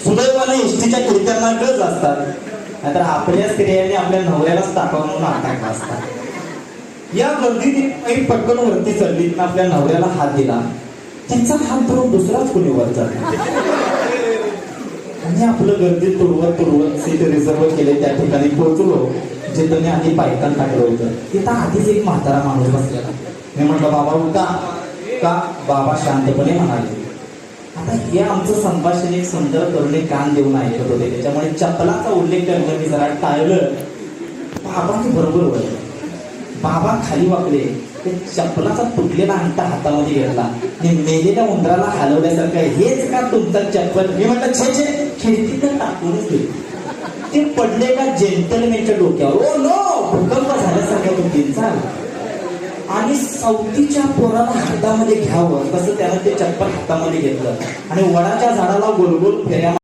सुदैवाने एसटीच्या खिडक्यांना गज असतात, नाहीतर आपल्या स्त्रियांनी आपल्या नवऱ्यालाच टाकावं म्हणून टाकला असतात. या गर्दीत एक पटकन वरती चढली, आपल्या नवऱ्याला हात दिला. त्यांचा हात धरून दुसराच कोणी वर चढला आणि आपलं गर्दीत तुडवत सीट रिझर्व केले. त्या ठिकाणी पोहोचलो जिथं मी आधी पायथन टाकलं होतं. तिथं आधीच एक म्हातारा माणूस बसलेला. मी म्हटलं बाबा उठा. का? बाबा शांतपणे म्हणाले. आता हे आमचं संभाषण एक सुंदर तरुणी कान देऊन ऐकत होते, त्याच्यामुळे चप्पलाचा उल्लेख करणं मी जरा टाळलं. बाबांनी बरोबर वळलं. बाबा खाली वाकले, ते चप्पलाचा तुटलेला अंगठा हातामध्ये घेतला आणि मेलेल्या उंदराला हलवल्यासारखं, हेच का तुमचा चप्पल? मी म्हटलं छे छे, खिडकीत टाकूनच गेली. ते पडले का जेंटलमॅनच्या डोक्यावर. ओ नो, भूकंप झाल्यासारखं तो दिनचा. आणि सावतीच्या पोराला हातामध्ये घ्यावं तसं त्यानं ते चप्पल हातामध्ये घेतलं आणि वडाच्या झाडाला गोलगोल फेऱ्या